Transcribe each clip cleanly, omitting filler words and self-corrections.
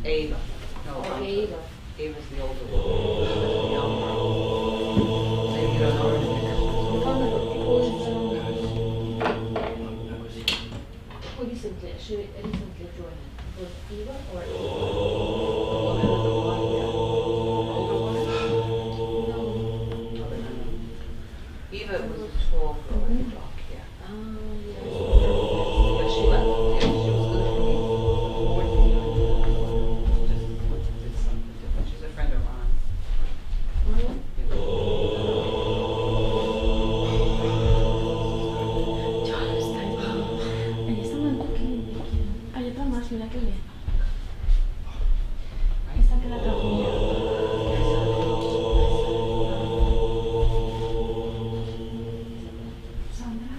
Ava. No, Oh, Ava. Ava's the older one. Elizabeth's the younger one. So you don't know her. Who recently, she recently joined. Was Eva or Ava? Eva was a tall girl with dark hair. Yes. But she left. Yeah, she was good for me. Just did something different. She's a friend of mine. Someone cooking bacon. Ayo Thomas, mira qué bien. Esta que la trajo. Sandra.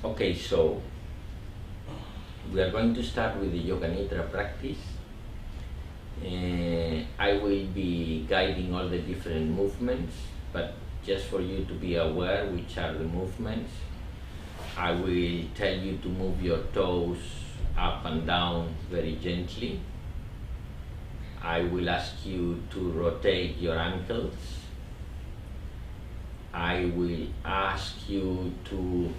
Okay, so we are going to start with the Yoga Nidra practice. I will be guiding all the different movements, but just for you to be aware which are the movements. I will tell you to move your toes up and down very gently. I will ask you to rotate your ankles. I will ask you to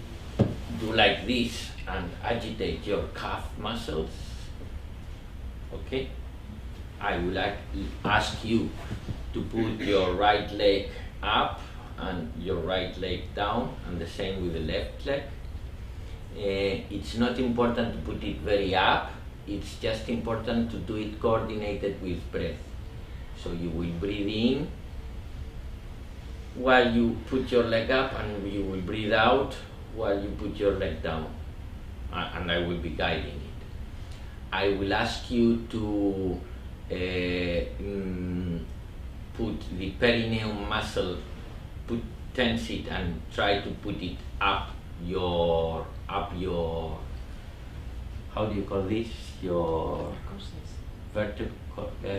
do like this and agitate your calf muscles. Okay? I will ask you to put your right leg up and your right leg down, and the same with the left leg. It's not important to put it very up, it's just important to do it coordinated with breath. So you will breathe in while you put your leg up, and you will breathe out while you put your leg down, and I will be guiding it. I will ask you to put the perineum muscle, tense it and try to put it up your, how do you call this? Your vertebral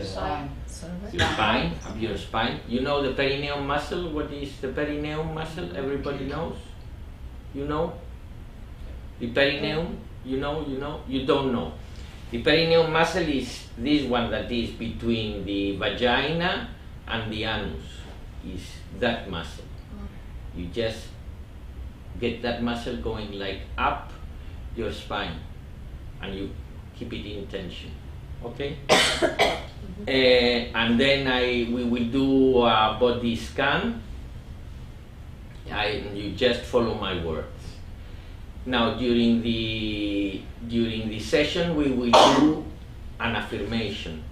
Spine. spine, up your spine. You know the perineum muscle? What is the perineum muscle? Everybody knows? You know? The perineum? You know? You don't know. The perineum muscle is this one that is between the vagina and the anus. Is that muscle. You just get that muscle going like up your spine, and you keep it in tension. Okay? And then we will do a body scan. You just follow my words. Now during the session we will do an affirmation.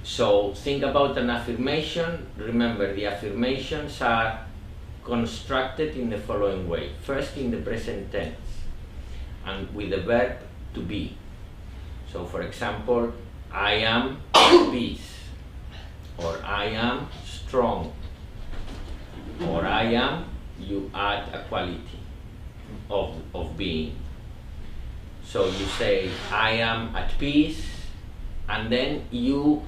So think about an affirmation. Remember, the affirmations are constructed in the following way. First, in the present tense and with the verb to be. So for example, I am at peace, or I am strong, or I am, you add a quality of being. So you say, I am at peace, and then you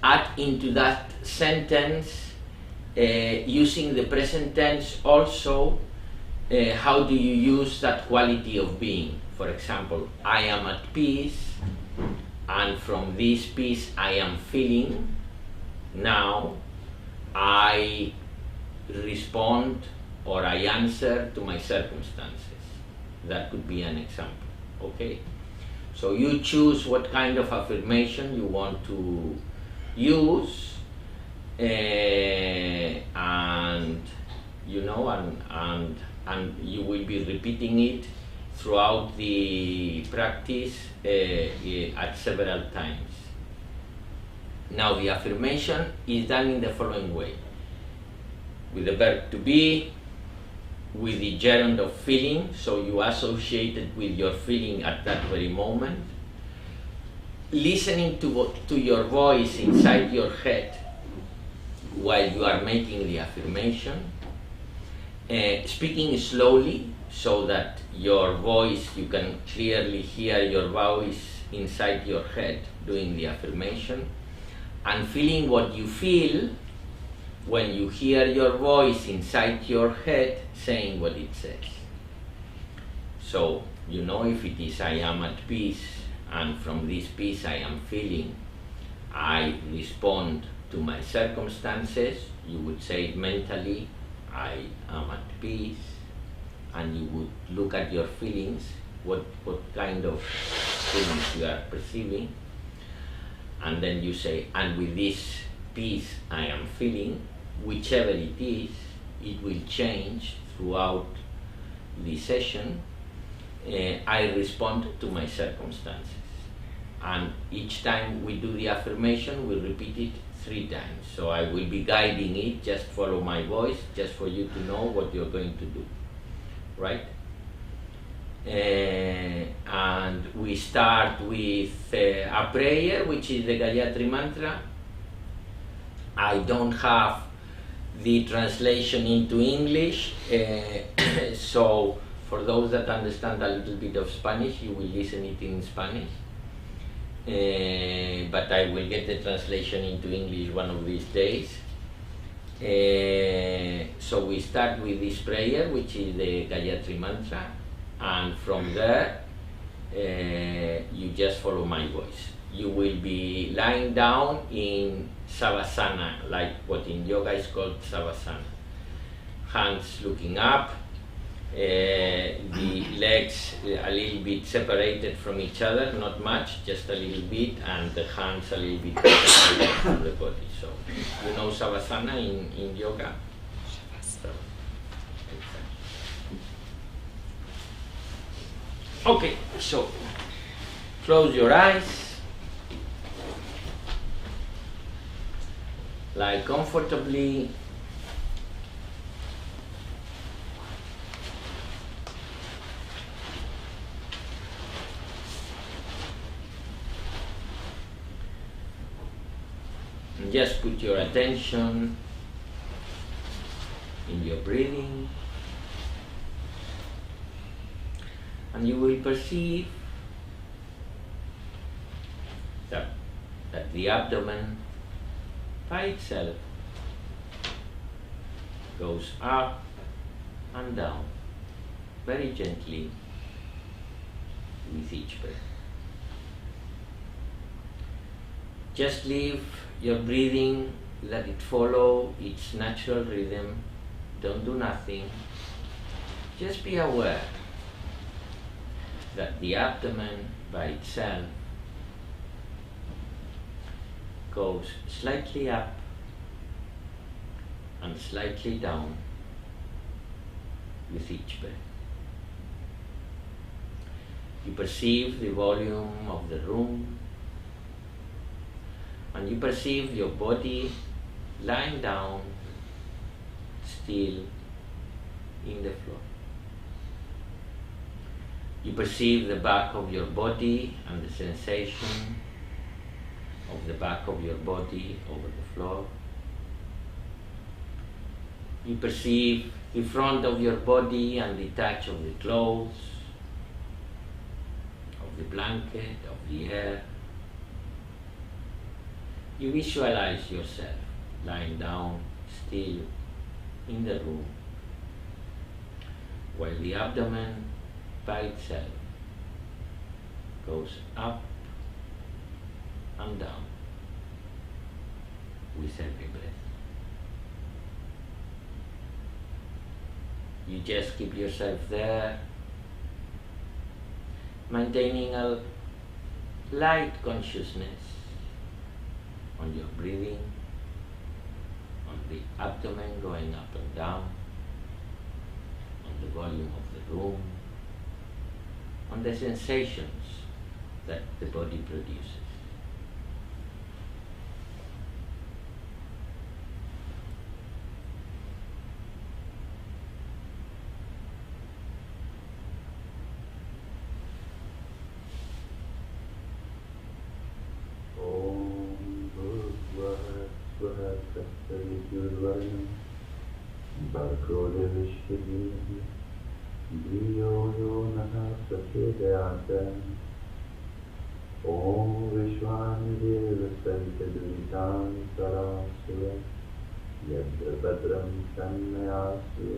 add into that sentence, using the present tense also, how do you use that quality of being? For example, I am at peace, and from this peace I am feeling. Now I respond or I answer to my circumstances. That could be an example. Okay? So you choose what kind of affirmation you want to use, and you know, and you will be repeating it throughout the practice at several times. Now the affirmation is done in the following way: with the verb to be, with the gerund of feeling, so you associate it with your feeling at that very moment, listening to your voice inside your head while you are making the affirmation, speaking slowly so that your voice, you can clearly hear your voice inside your head doing the affirmation, and feeling what you feel when you hear your voice inside your head saying what it says. So, you know, if it is I am at peace, and from this peace I am feeling, I respond to my circumstances, you would say it mentally, I am at peace, and you would look at your feelings, what kind of feelings you are perceiving, and then you say, and with this peace I am feeling, whichever it is, it will change throughout the session. I respond to my circumstances. And each time we do the affirmation, we repeat it 3 times. So I will be guiding it, just follow my voice, just for you to know what you're going to do, right? And we start with a prayer, which is the Gayatri Mantra. I don't have the translation into English, so for those that understand a little bit of Spanish, you will listen it in Spanish. But I will get the translation into English one of these days. So we start with this prayer, which is the Gayatri Mantra, and from there you just follow my voice. You will be lying down in Savasana, like what in yoga is called Savasana. Hands looking up, The legs a little bit separated from each other, not much, just a little bit, and the hands a little bit separated from the body. So, you know Savasana in yoga? So, okay, so close your eyes, lie comfortably. And just put your attention in your breathing, and you will perceive that the abdomen by itself goes up and down very gently with each breath. Just leave your breathing, let it follow its natural rhythm. Don't do nothing. Just be aware that the abdomen by itself goes slightly up and slightly down with each breath. You perceive the volume of the room, and you perceive your body lying down still in the floor. You perceive the back of your body and the sensation of the back of your body over the floor. You perceive the front of your body and the touch of the clothes, of the blanket, of the air. You visualize yourself lying down still in the room, while the abdomen by itself goes up and down with every breath. You just keep yourself there, maintaining a light consciousness on your breathing, on the abdomen going up and down, on the volume of the room, on the sensations that the body produces. Om Vishwanideva Sankaduritan Sarasya Yadra Badram Sannayasya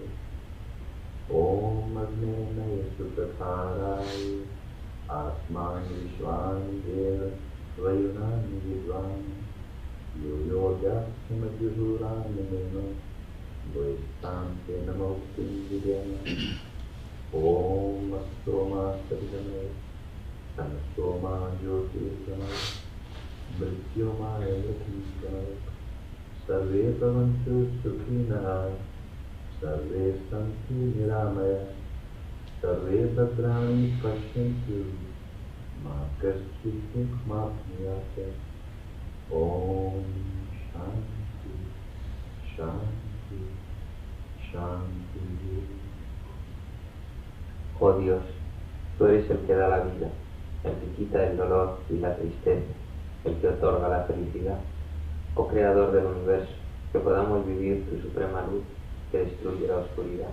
Om Agnena Yasukatharai Atman Vishwanideva Vayunani Vidvan Yoyogyasya Madhyurana Vaistante Namokti Videna Om Astoma Sadhana Soma Jyoti Samaya Mrityomaya Yati Samaya Sarve Bhavantu Sukhina Sarve Santu Niramaya Sarve Bhadrani Pashyantu Ma Kaschit Dukhamapniyate Om Shanti Shanti Shanti. Oh Dios, tú eres el que da la vida, el que quita el dolor y la tristeza, el que otorga la felicidad. Oh Creador del universo, que podamos vivir tu suprema luz que destruye la oscuridad,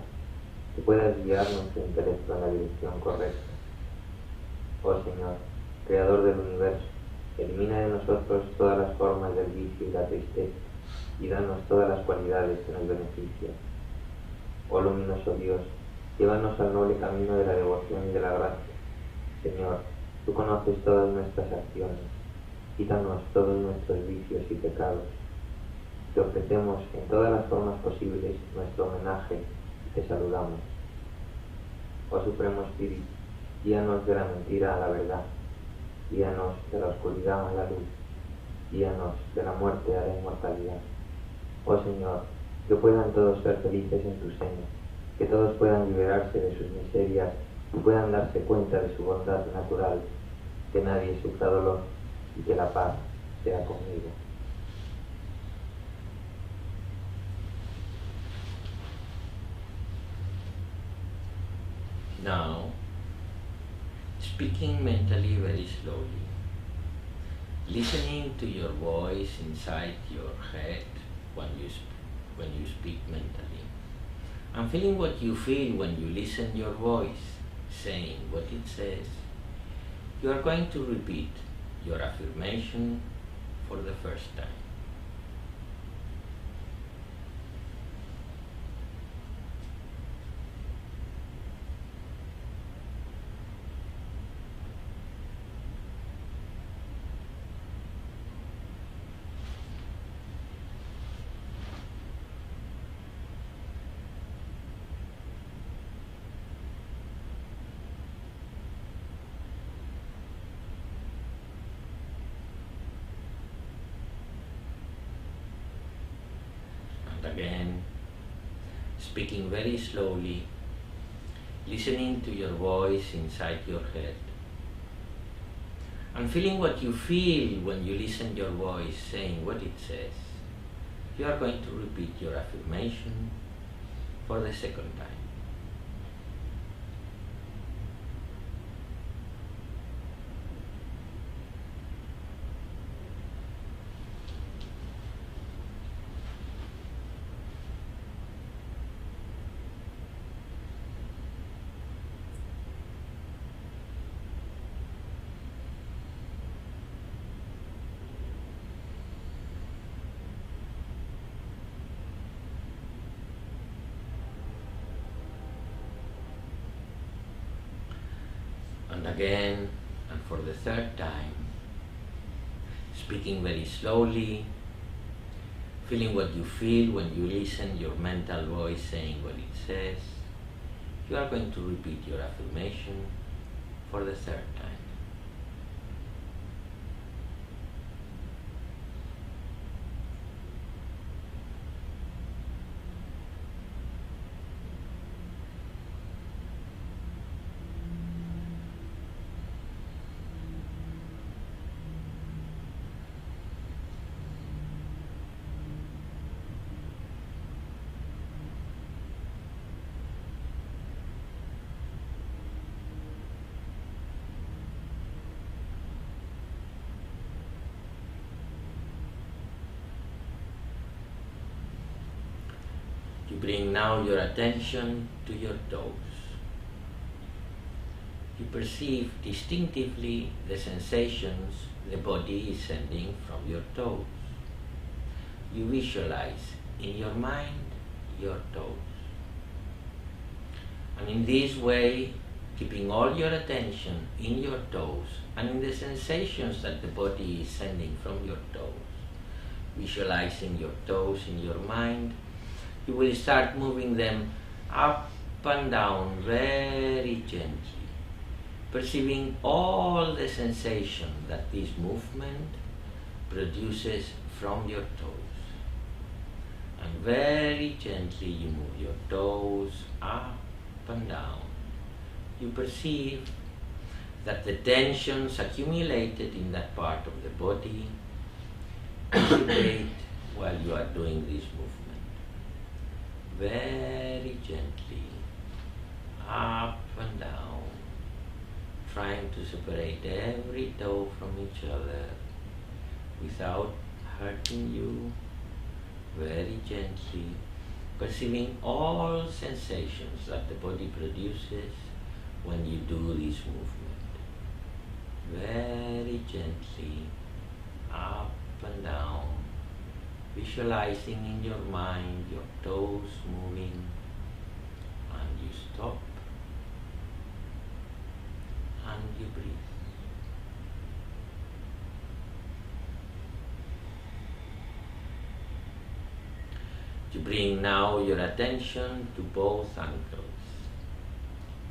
que puedas guiar nuestro intelecto en la dirección correcta. Oh Señor, Creador del universo, elimina de nosotros todas las formas del vicio y la tristeza, y danos todas las cualidades que nos benefician. Oh luminoso Dios, llévanos al noble camino de la devoción y de la gracia. Señor, tú conoces todas nuestras acciones, quítanos todos nuestros vicios y pecados. Te ofrecemos en todas las formas posibles nuestro homenaje y te saludamos. Oh Supremo Espíritu, guíanos de la mentira a la verdad, guíanos de la oscuridad a la luz, guíanos de la muerte a la inmortalidad. Oh Señor, que puedan todos ser felices en tu seno, que todos puedan liberarse de sus miserias y puedan darse cuenta de su bondad natural, que nadie sufra dolor y que la paz sea conmigo. Now, speaking mentally very slowly, listening to your voice inside your head when you speak mentally, and feeling what you feel when you listen your voice saying what it says, you are going to repeat your affirmation for the first time. Again, speaking very slowly, listening to your voice inside your head, and feeling what you feel when you listen your voice saying what it says, you are going to repeat your affirmation for the second time. And again, and for the third time, speaking very slowly, feeling what you feel when you listen your mental voice saying what it says, you are going to repeat your affirmation for the third time. You bring now your attention to your toes. You perceive distinctively the sensations the body is sending from your toes. You visualize in your mind your toes. And in this way, keeping all your attention in your toes and in the sensations that the body is sending from your toes, visualizing your toes in your mind, you will start moving them up and down very gently, perceiving all the sensation that this movement produces from your toes. And very gently you move your toes up and down. You perceive that the tensions accumulated in that part of the body dissipate while you are doing this movement. Very gently, up and down, trying to separate every toe from each other without hurting you. Very gently, perceiving all sensations that the body produces when you do this movement. Very gently, up and down, visualizing in your mind your toes moving, and you stop and you breathe. You bring now your attention to both ankles.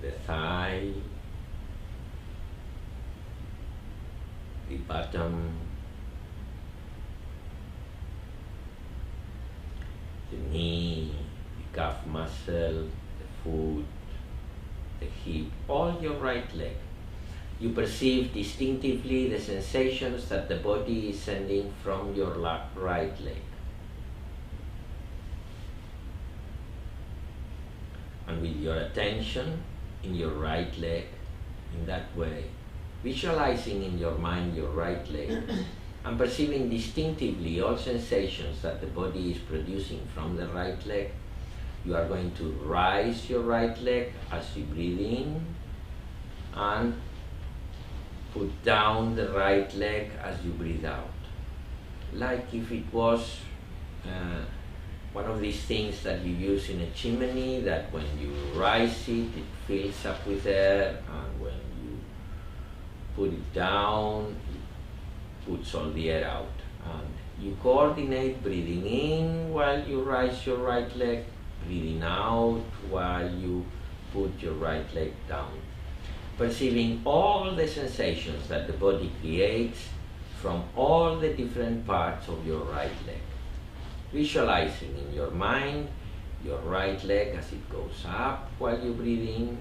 the thigh, the bottom, the knee, the calf muscle, the foot, the hip, all your right leg. You perceive distinctively the sensations that the body is sending from your right leg. And with your attention in your right leg, in that way, visualizing in your mind your right leg and perceiving distinctively all sensations that the body is producing from the right leg, you are going to rise your right leg as you breathe in and put down the right leg as you breathe out. Like if it was one of these things that you use in a chimney, that when you rise it, it fills up with air, and when you put it down, it puts all the air out. And you coordinate breathing in while you rise your right leg, breathing out while you put your right leg down. Perceiving all the sensations that the body creates from all the different parts of your right leg. Visualizing in your mind your right leg as it goes up while you breathe in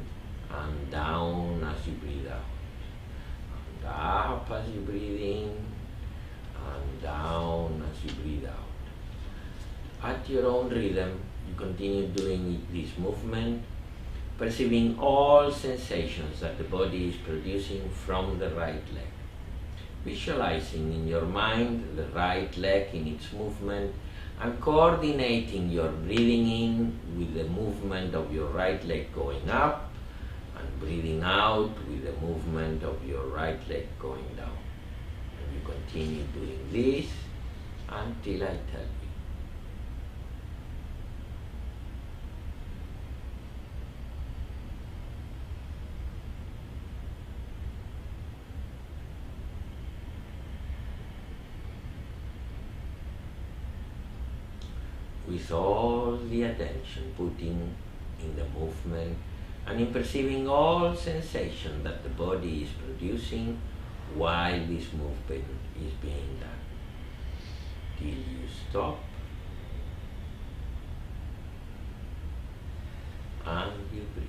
and down as you breathe out. And up as you breathe in and down as you breathe out. At your own rhythm, you continue doing this movement, perceiving all sensations that the body is producing from the right leg. Visualizing in your mind the right leg in its movement and coordinating your breathing in with the movement of your right leg going up and breathing out with the movement of your right leg going down. And you continue doing this until I tell you. With all the attention putting in the movement and in perceiving all sensation that the body is producing while this movement is being done. Till you stop and you breathe.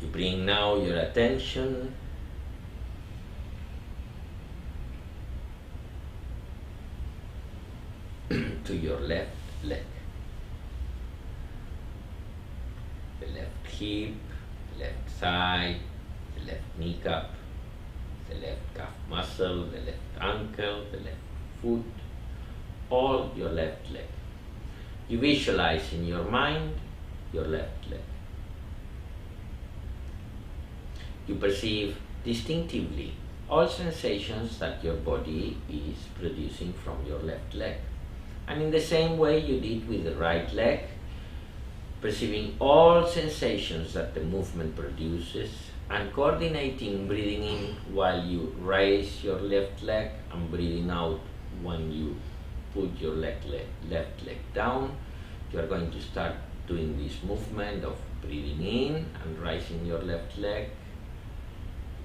You bring now your attention to your left leg, the left hip, the left thigh, the left kneecap, the left calf muscle, the left ankle, the left foot, all your left leg. You visualize in your mind your left leg. You perceive distinctively all sensations that your body is producing from your left leg. And in the same way you did with the right leg, perceiving all sensations that the movement produces and coordinating breathing in while you raise your left leg and breathing out when you put your left leg down. You are going to start doing this movement of breathing in and raising your left leg,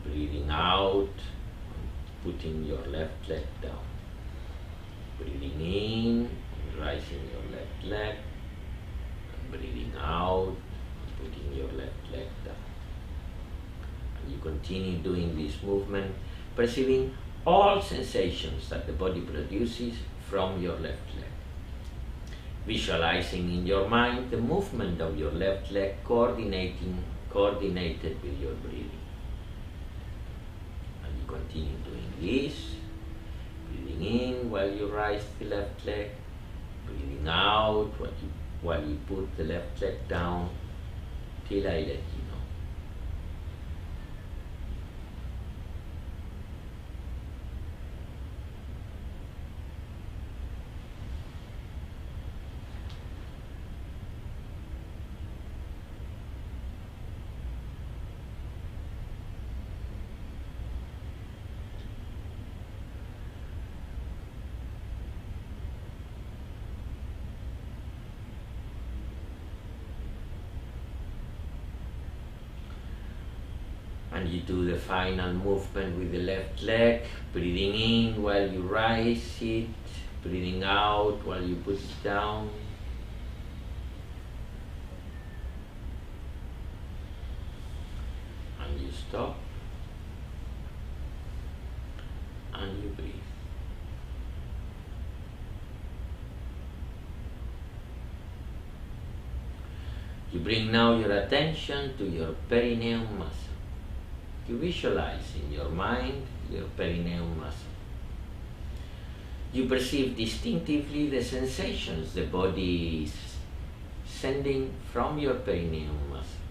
breathing out, putting your left leg down. Breathing in, rising your left leg, and breathing out, putting your left leg down. And you continue doing this movement, perceiving all sensations that the body produces from your left leg. Visualizing in your mind the movement of your left leg coordinated with your breathing. Continue doing this, breathing in while you rise the left leg, breathing out while you put the left leg down, till I let you know. And you do the final movement with the left leg, breathing in while you rise it, breathing out while you put it down. And you stop. And you breathe. You bring now your attention to your perineum muscle. You visualize in your mind your perineum muscle. You perceive distinctively the sensations the body is sending from your perineum muscle.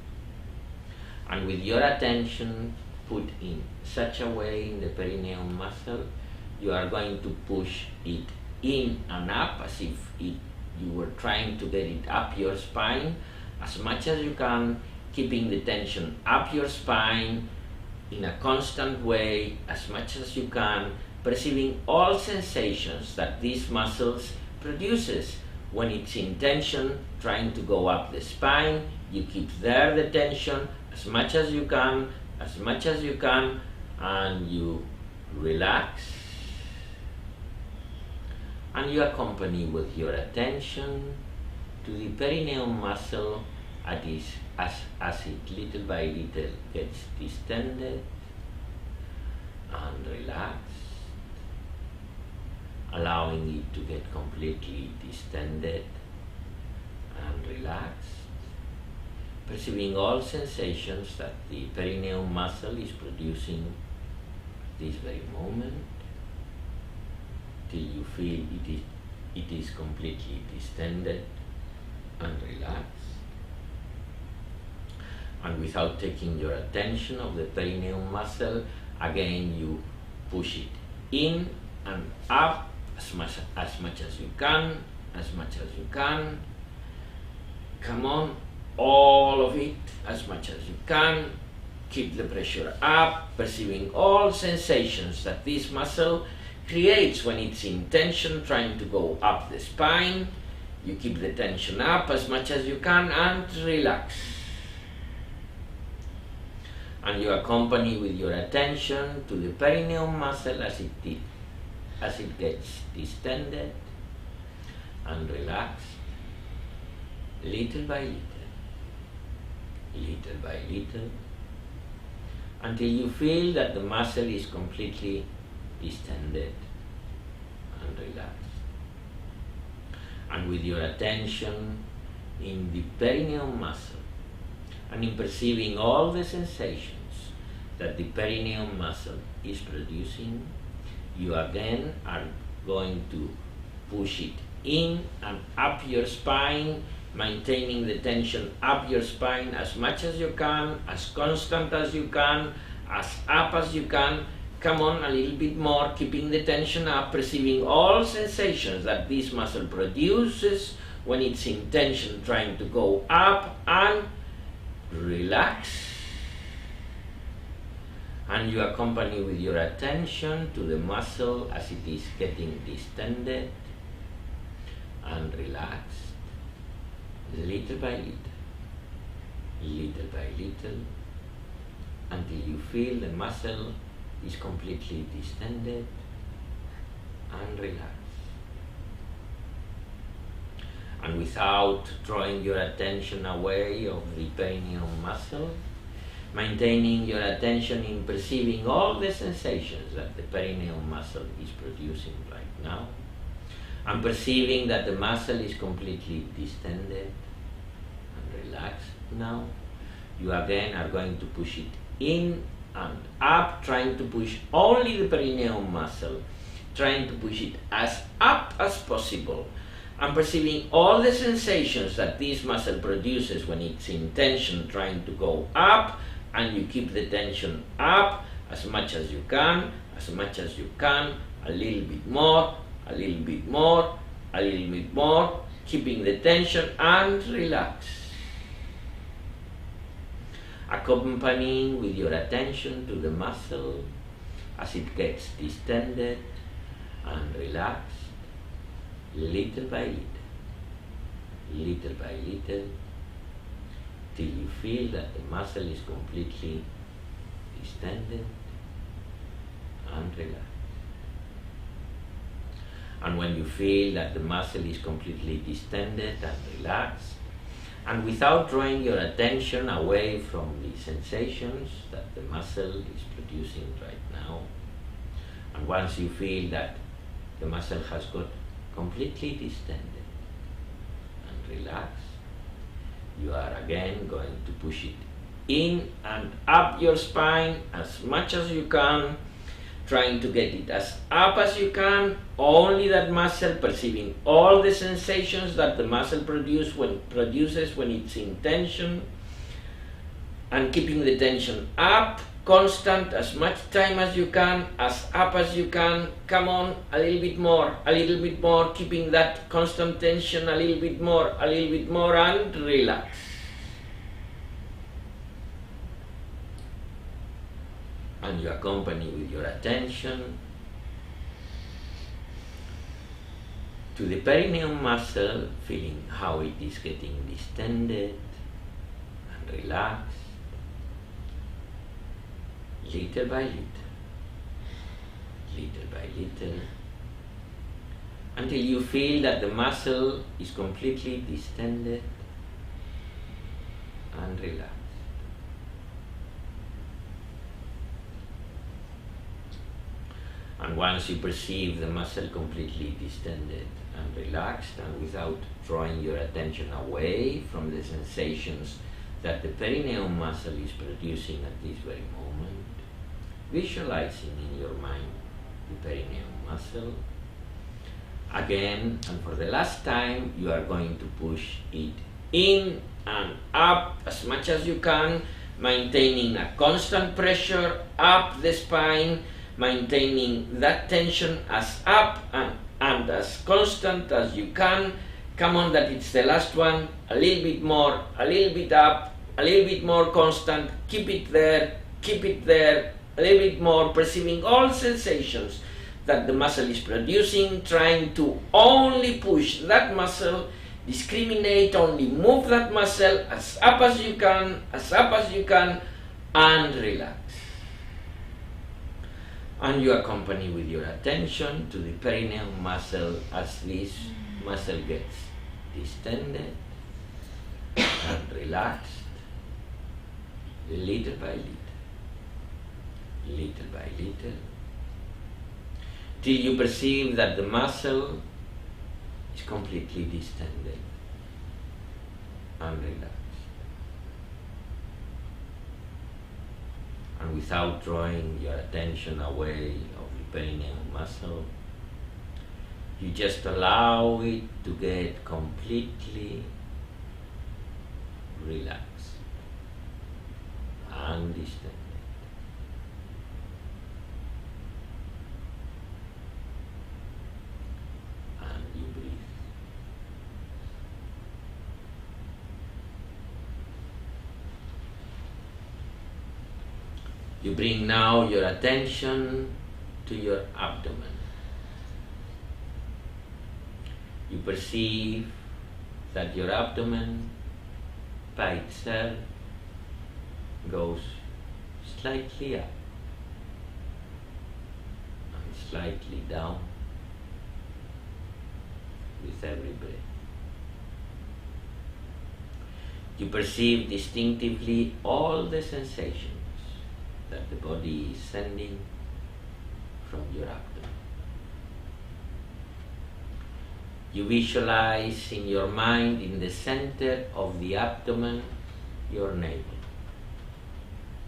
And with your attention put in such a way in the perineum muscle, you are going to push it in and up as if you were trying to get it up your spine as much as you can, keeping the tension up your spine in a constant way as much as you can, perceiving all sensations that these muscles produces when it's in tension, trying to go up the spine. You keep there the tension as much as you can, and you relax. And you accompany with your attention to the perineum muscle as it little by little gets distended and relaxed, allowing it to get completely distended and relaxed, perceiving all sensations that the perineum muscle is producing at this very moment, till you feel it is completely distended and relaxed. And without taking your attention of the perineum muscle, again you push it in and up as much as you can, Come on, all of it as much as you can. Keep the pressure up, perceiving all sensations that this muscle creates when it's in tension, trying to go up the spine. You keep the tension up as much as you can and relax. And you accompany with your attention to the perineum muscle as it gets distended and relaxed, little by little, until you feel that the muscle is completely distended and relaxed. And with your attention in the perineum muscle, and in perceiving all the sensations that the perineum muscle is producing, you again are going to push it in and up your spine, maintaining the tension up your spine as much as you can, as constant as you can, as up as you can. Come on, a little bit more, keeping the tension up, perceiving all sensations that this muscle produces when it's in tension, trying to go up, and relax. And you accompany with your attention to the muscle as it is getting distended and relaxed, little by little, until you feel the muscle is completely distended and relaxed. And without drawing your attention away of the perineum muscle, maintaining your attention in perceiving all the sensations that the perineum muscle is producing right now, and perceiving that the muscle is completely distended and relaxed now, you again are going to push it in and up, trying to push only the perineum muscle, trying to push it as up as possible, and perceiving all the sensations that this muscle produces when it's in tension, trying to go up, and you keep the tension up as much as you can, a little bit more, keeping the tension and relax. Accompanying with your attention to the muscle as it gets distended and relaxed, little by little, till you feel that the muscle is completely distended and relaxed. And when you feel that the muscle is completely distended and relaxed, and without drawing your attention away from the sensations that the muscle is producing right now, and once you feel that the muscle has got completely distended and relaxed, you are again going to push it in and up your spine as much as you can, trying to get it as up as you can, only that muscle perceiving all the sensations that the muscle produces when it's in tension, and keeping the tension up, constant, as much time as you can, as up as you can. Come on, a little bit more, keeping that constant tension a little bit more, and relax. And you accompany with your attention to the perineum muscle, feeling how it is getting distended and relaxed, little by little, until you feel that the muscle is completely distended and relaxed. And once you perceive the muscle completely distended and relaxed, and without drawing your attention away from the sensations that the perineum muscle is producing at this very moment, visualizing in your mind the perineum muscle, again and for the last time, you are going to push it in and up as much as you can, maintaining a constant pressure up the spine, maintaining that tension as up and as constant as you can. Come on, that it's the last one. A little bit more, a little bit up, a little bit more constant. Keep it there, a little bit more, perceiving all sensations that the muscle is producing, trying to only push that muscle, discriminate, only move that muscle as up as you can, and relax. And you accompany with your attention to the perineum muscle as this muscle gets distended and relaxed, little by little, till you perceive that the muscle is completely distended and relaxed. And without drawing your attention away of the perineum muscle, you just allow it to get completely relaxed and distended. And you breathe. You bring now your attention to your abdomen. You perceive that your abdomen by itself goes slightly up and slightly down with every breath. You perceive distinctively all the sensations that the body is sending from your abdomen. You visualize in your mind, in the center of the abdomen, your navel,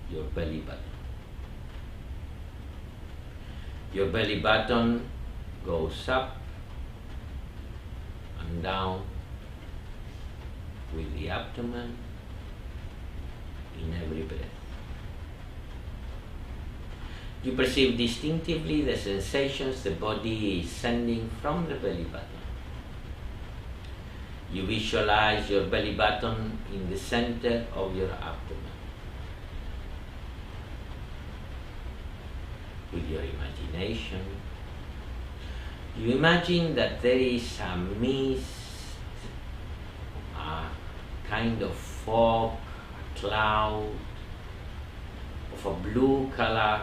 your belly button. Your belly button goes up and down with the abdomen in every breath. You perceive distinctively the sensations the body is sending from the belly button. You visualize your belly button in the center of your abdomen. With your imagination, you imagine that there is a mist, a kind of fog, a cloud of a blue color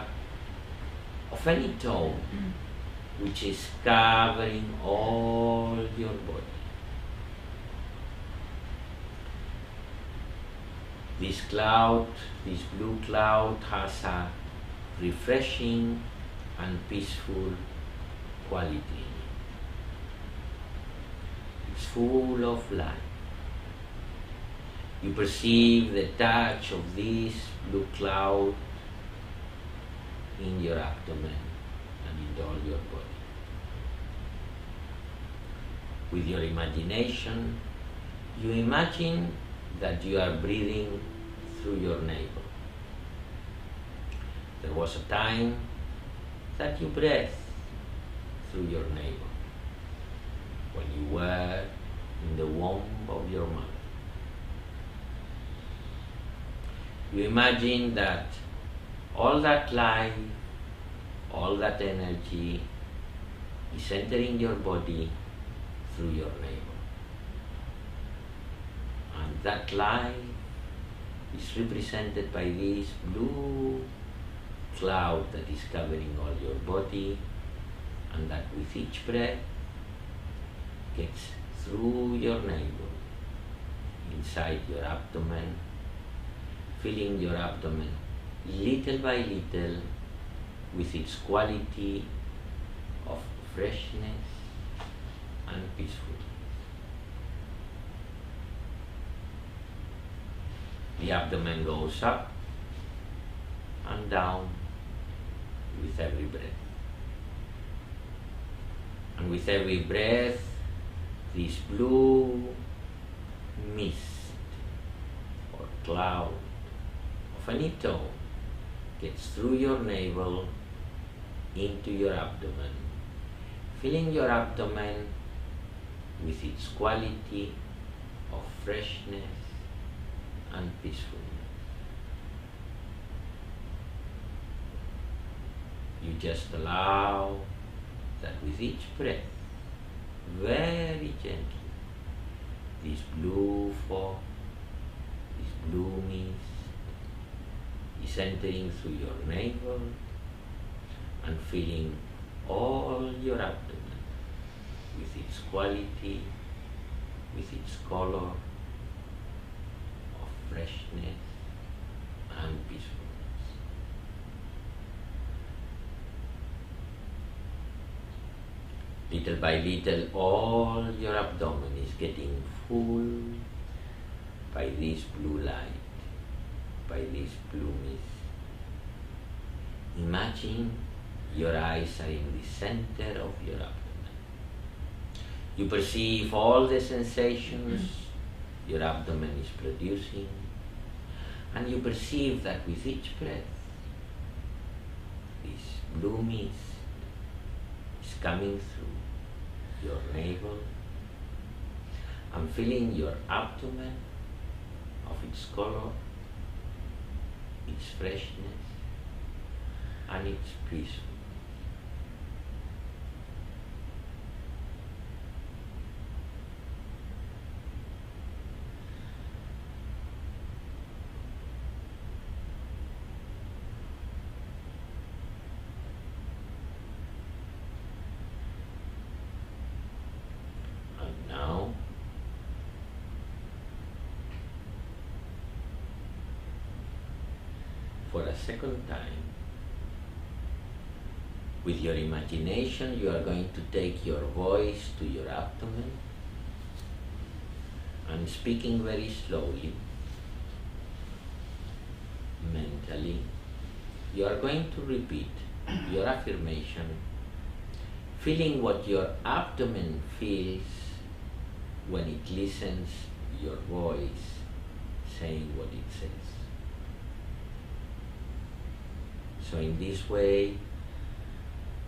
of any tone which is covering all your body. This cloud, this blue cloud, has a refreshing and peaceful quality. It's full of light. You perceive the touch of this blue cloud in your abdomen and in all your body. With your imagination, you imagine that you are breathing through your navel. There was a time that you breathed through your navel when you were in the womb of your mother. You imagine that all that life, all that energy is entering your body through your navel. And that life is represented by this blue cloud that is covering all your body, and that with each breath gets through your navel, inside your abdomen, filling your abdomen little by little with its quality of freshness and peacefulness. The abdomen goes up and down with every breath. And with every breath, this blue mist or cloud of any tone gets through your navel into your abdomen, filling your abdomen with its quality of freshness and peacefulness. You just allow that with each breath, very gently, this blue fog, this blue mist is entering through your navel and filling all your abdomen with its quality, with its color of freshness and peacefulness. Little by little, all your abdomen is getting full by this blue light, by this blue mist. Imagine your eyes are in the center of your abdomen. You perceive all the sensations your abdomen is producing, and you perceive that with each breath, this blue mist is coming through your navel and filling your abdomen of its color, its freshness, and its peacefulness. For a second time, with your imagination, you are going to take your voice to your abdomen and speaking very slowly, mentally, you are going to repeat your affirmation, feeling what your abdomen feels when it listens to your voice saying what it says. So in this way,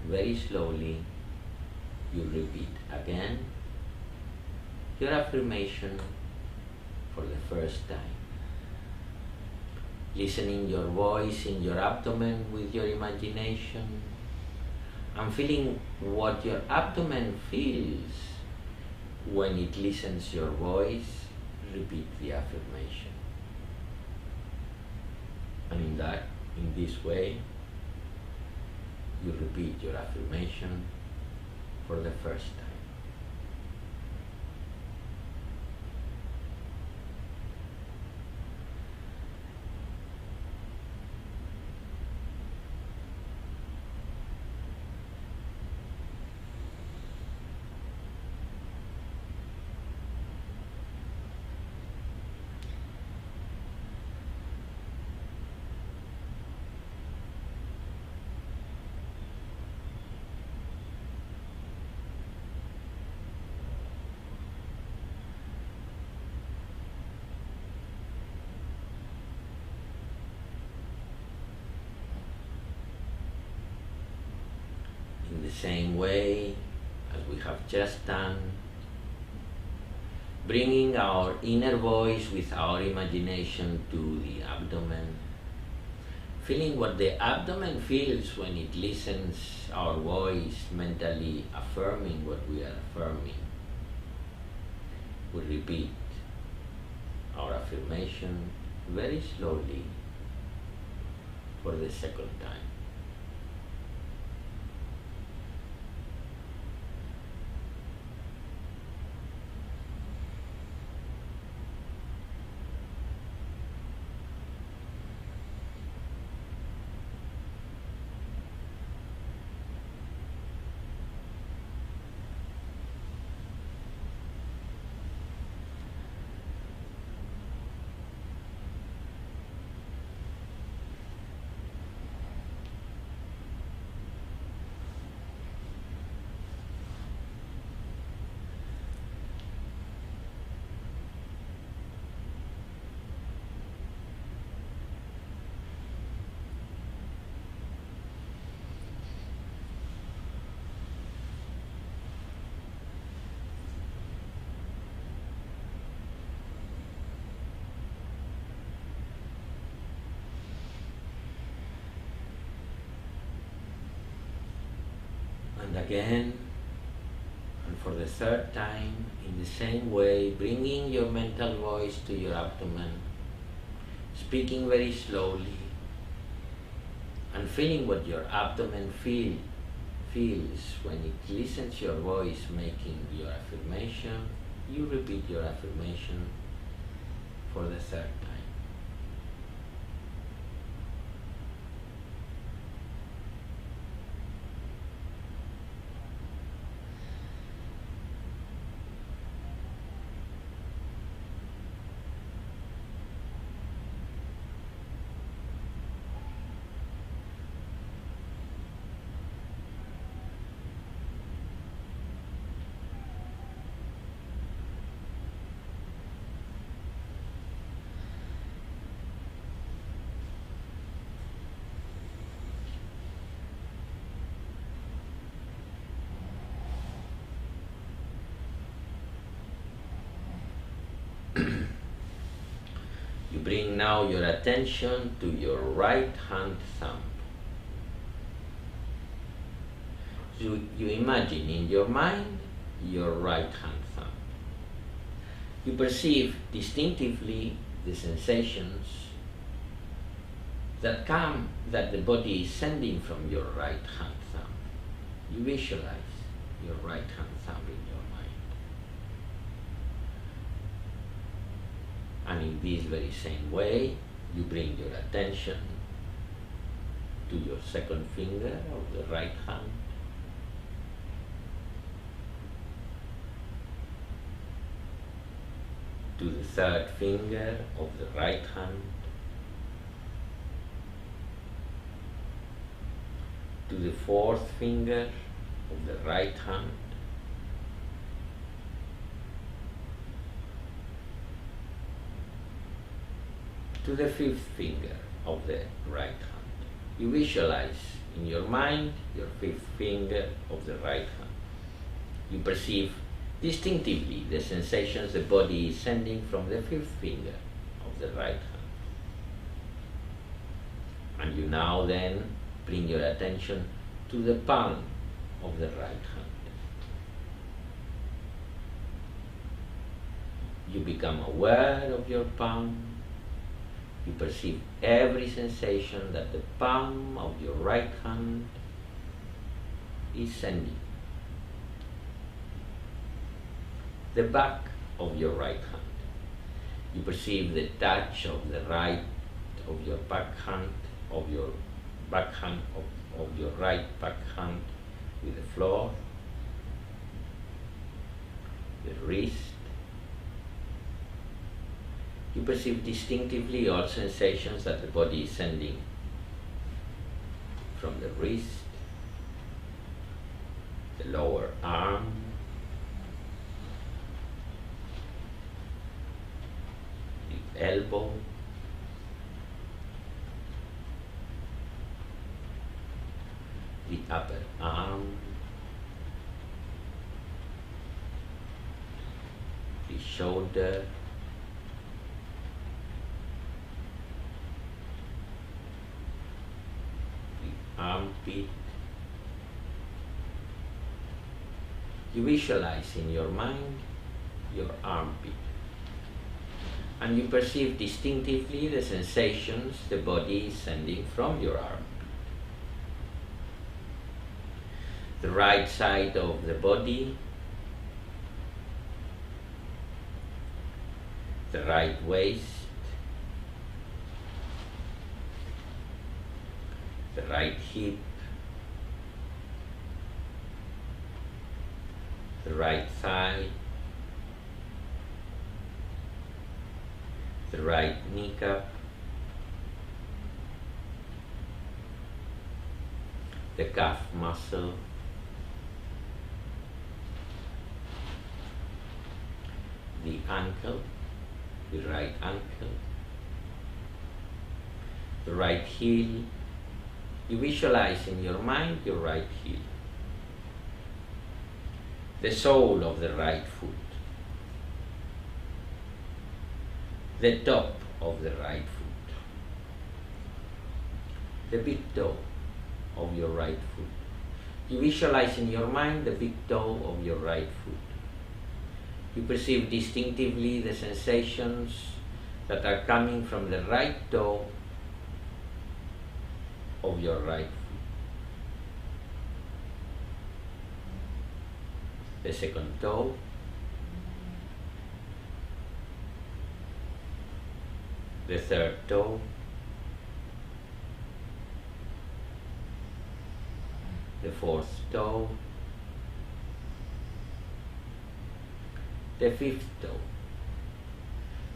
very slowly, you repeat again your affirmation for the first time. Listening your voice in your abdomen with your imagination and feeling what your abdomen feels when it listens your voice, repeat the affirmation. And in that In this way, you repeat your affirmation for the first time. In the same way as we have just done, bringing our inner voice with our imagination to the abdomen, feeling what the abdomen feels when it listens our voice, mentally affirming what we are affirming. We repeat our affirmation very slowly for the second time. And again, and for the third time, in the same way, bringing your mental voice to your abdomen, speaking very slowly, and feeling what your abdomen feels when it listens your voice making your affirmation. You repeat your affirmation for the third time. You bring now your attention to your right hand thumb. You imagine in your mind your right hand thumb. You perceive distinctively the sensations that the body is sending from your right hand thumb. You visualize your right hand thumb in your mind. And in this very same way, you bring your attention to your second finger of the right hand, to the third finger of the right hand, to the fourth finger of the right hand, to the fifth finger of the right hand. You visualize in your mind your fifth finger of the right hand. You perceive distinctively the sensations the body is sending from the fifth finger of the right hand. And you now then bring your attention to the palm of the right hand. You become aware of your palm. You perceive every sensation that the palm of your right hand is sending. The back of your right hand. You perceive the touch of the right of your back hand, of your backhand, of your right backhand with the floor, the wrist. You perceive distinctively all sensations that the body is sending from the wrist, the lower arm, the elbow, the upper arm, the shoulder, the armpit. You visualize in your mind your armpit, and you perceive distinctively the sensations the body is sending from your armpit. The right side of the body, the right waist, the right hip, the right thigh, the right kneecap, the calf muscle, the ankle, the right ankle, the right heel. You visualize in your mind your right heel, the sole of the right foot, the top of the right foot, the big toe of your right foot. You visualize in your mind the big toe of your right foot. You perceive distinctively the sensations that are coming from the right toe of your right foot, the second toe, the third toe, the fourth toe, the fifth toe.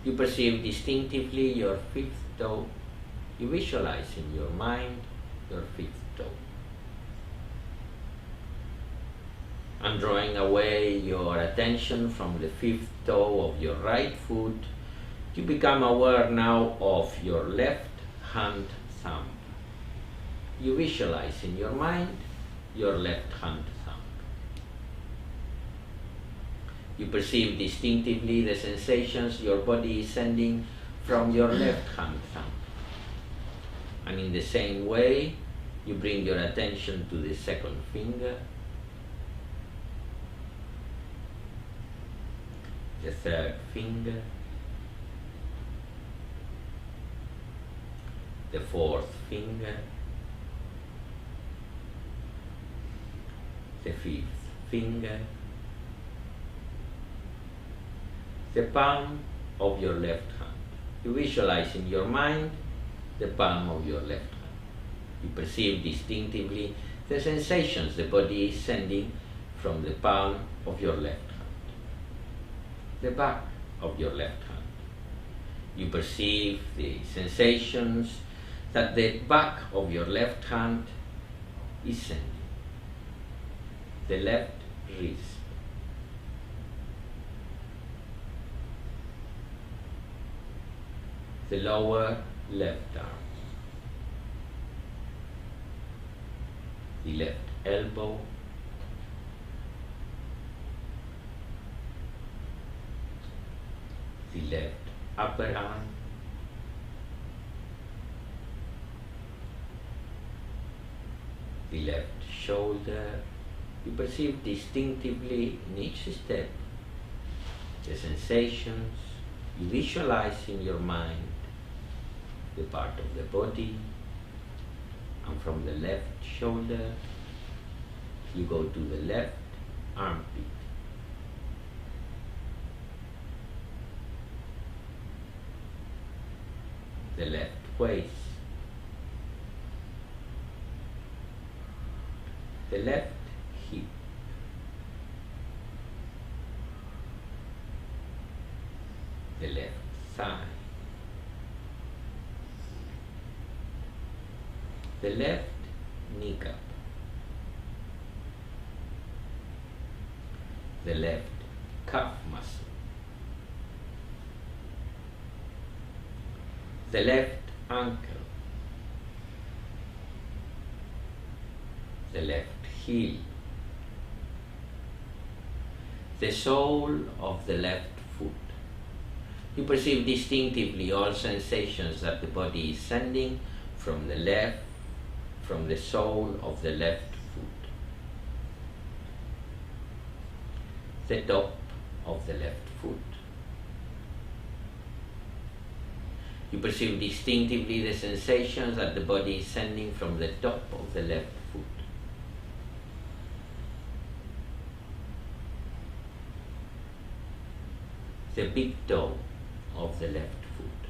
You perceive distinctively your fifth toe. You visualize in your mind your fifth toe. And drawing away your attention from the fifth toe of your right foot, you become aware now of your left hand thumb. You visualize in your mind your left hand thumb. You perceive distinctively the sensations your body is sending from your left hand thumb. And in the same way, you bring your attention to the second finger, the third finger, the fourth finger, the fifth finger, the palm of your left hand. You visualize in your mind the palm of your left hand. You perceive distinctively the sensations the body is sending from the palm of your left hand, the back of your left hand. You perceive the sensations that the back of your left hand is sending, the left wrist, the lower left arm, the left elbow, the left upper arm, the left shoulder. You perceive distinctively in each step the sensations. You visualize in your mind the part of the body, and from the left shoulder you go to the left armpit. The left waist, the left hip, the left thigh, the left kneecap, the left calf muscle, the left ankle, the left heel, the sole of the left foot. You perceive distinctively all sensations that the body is sending from the left, from the sole of the left foot, the top of the left foot. You perceive distinctively the sensations that the body is sending from the top of the left foot, the big toe of the left foot.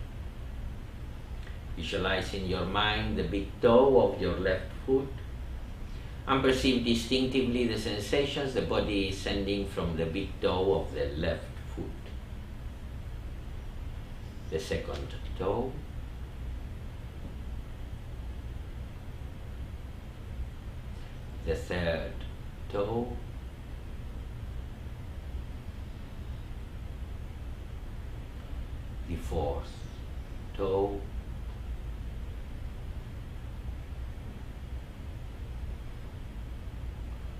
Visualize in your mind the big toe of your left foot and perceive distinctively the sensations the body is sending from the big toe of the left foot, the second toe, the third toe, the fourth toe,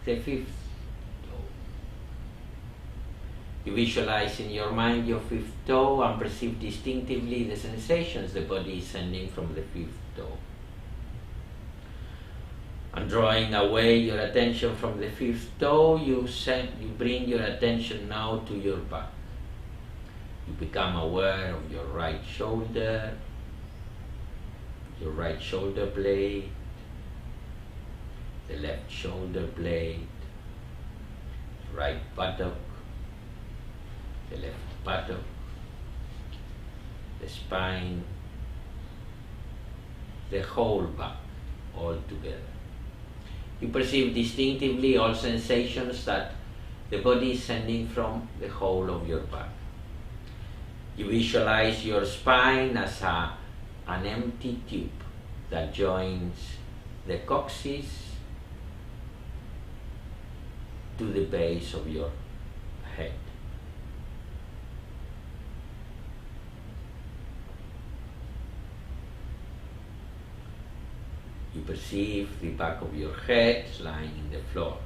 the fifth toe. You visualize in your mind your fifth toe and perceive distinctively the sensations the body is sending from the fifth toe. And drawing away your attention from the fifth toe, you bring your attention now to your back. You become aware of your right shoulder blade, the left shoulder blade, right buttock, the left buttock, the spine, the whole back, all together. You perceive distinctively all sensations that the body is sending from the whole of your back. You visualize your spine as an empty tube that joins the coccyx to the base of your head. You perceive the back of your head lying in the floor.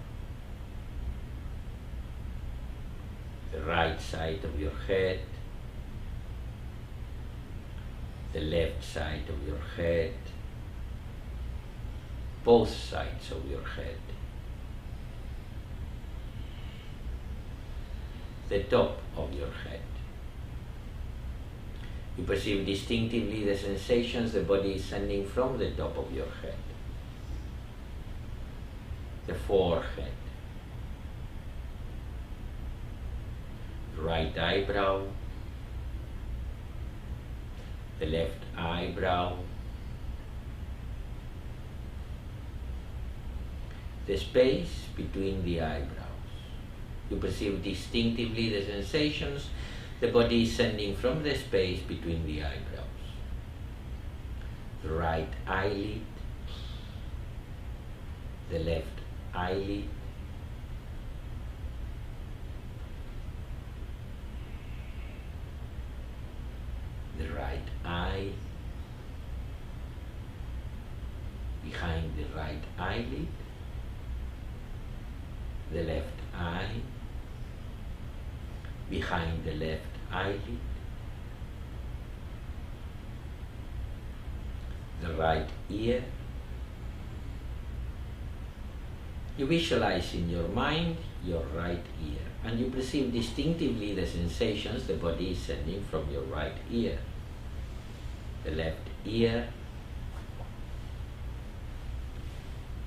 The right side of your head, the left side of your head, both sides of your head, the top of your head. You perceive distinctively the sensations the body is sending from the top of your head, the forehead, right eyebrow, the left eyebrow, the space between the eyebrows. You perceive distinctively the sensations the body is sending from the space between the eyebrows. The right eyelid, the left eyelid, the right eye, behind the right eyelid, the left eye, behind the left eyelid, the right ear. You visualize in your mind your right ear and you perceive distinctively the sensations the body is sending from your right ear. the left ear,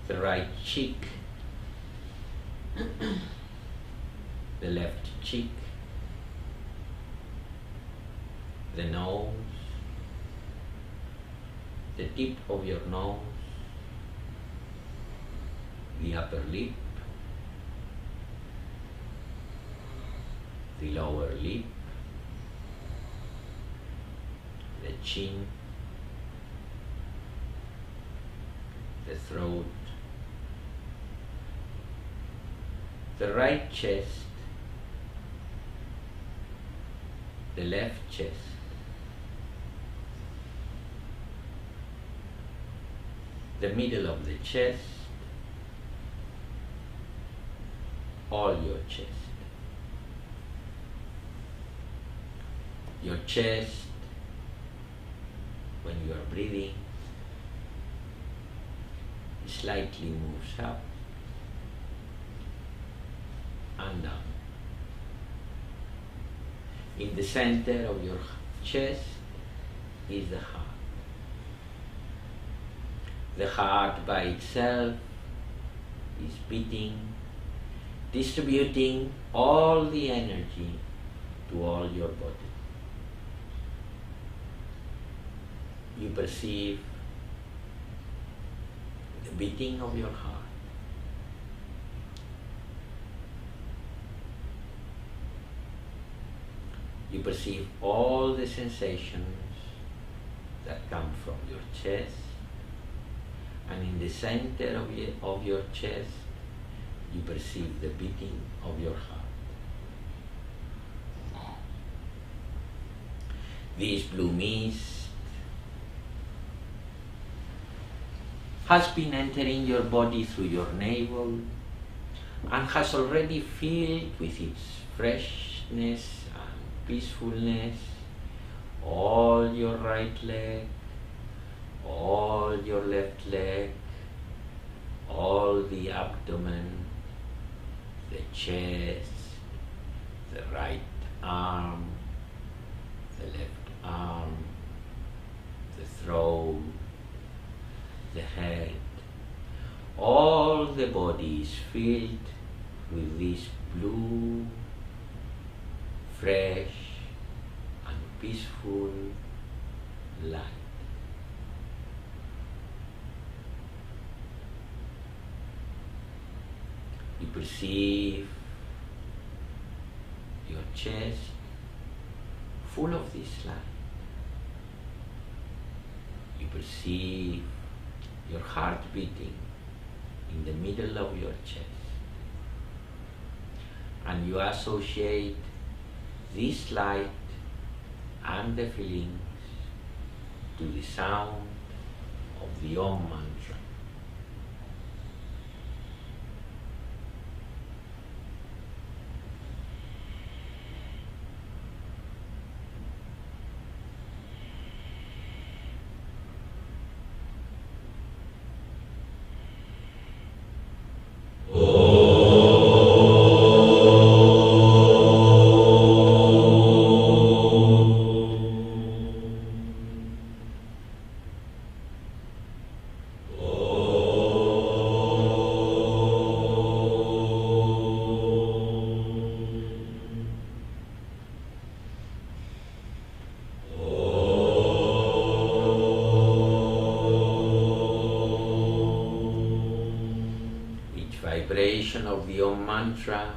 the right cheek, the left cheek, the nose, the tip of your nose, the upper lip, the lower lip, the chin, the throat, the right chest, the left chest, the middle of the chest, all your chest. Your chest, when you are breathing, slightly moves up and down. In the center of your chest is the heart. The heart by itself is beating, distributing all the energy to all your body. You perceive the beating of your heart. You perceive all the sensations that come from your chest, and in the center of your chest, you perceive the beating of your heart. This blue mist has been entering your body through your navel and has already filled with its freshness and peacefulness all your right leg, all your left leg, all the abdomen, the chest, the right arm, the left arm, the throat, the head. All the body is filled with this blue, fresh and peaceful light. You perceive your chest full of this light. You perceive your heart beating in the middle of your chest. And you associate this light and the feelings to the sound of the Om mantra. Vibration of the Om mantra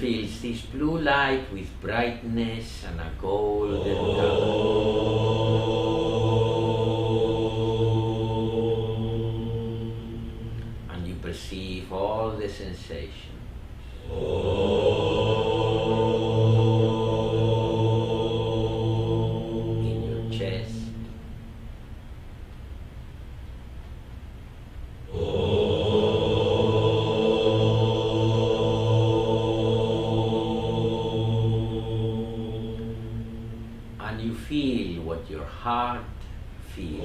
fills this blue light with brightness and a golden color. And you perceive all the sensations. Feel what your heart feels.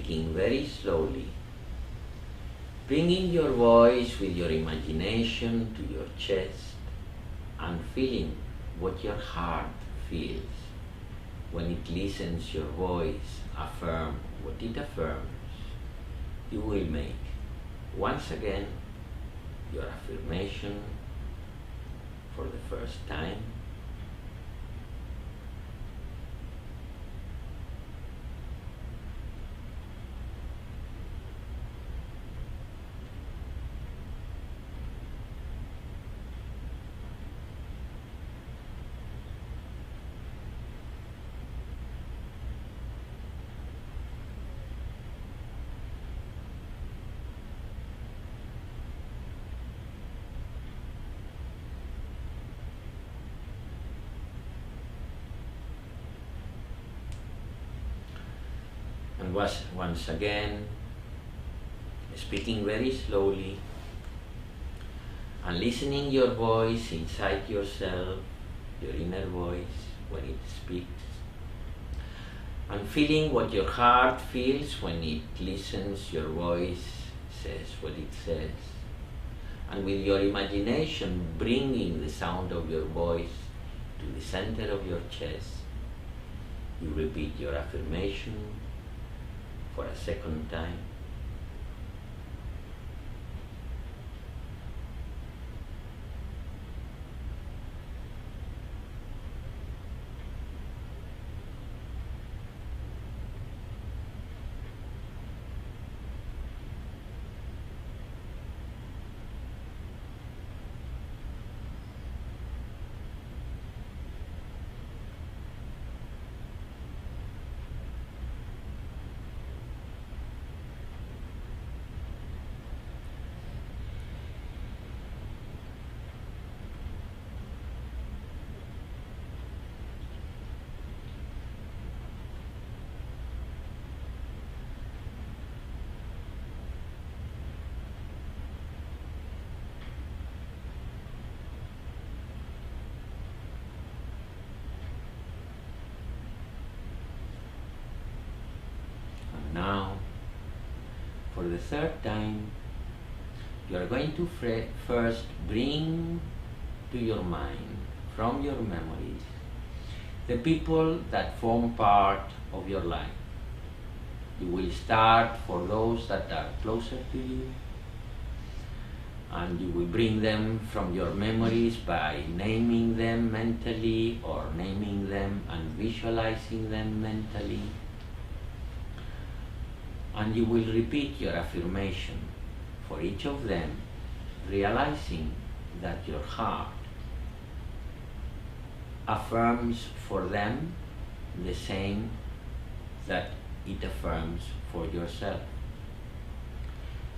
speaking very slowly, bringing your voice with your imagination to your chest and feeling what your heart feels when it listens your voice affirm what it affirms. You will make once again your affirmation for the first time. And once again, speaking very slowly and listening your voice inside yourself, your inner voice when it speaks, and feeling what your heart feels when it listens your voice says what it says, and with your imagination bringing the sound of your voice to the center of your chest, you repeat your affirmation for a second time. Now, for the third time, you are going to first bring to your mind, from your memories, the people that form part of your life. You will start for those that are closer to you, and you will bring them from your memories by naming them mentally or naming them and visualizing them mentally. And you will repeat your affirmation for each of them, realizing that your heart affirms for them the same that it affirms for yourself.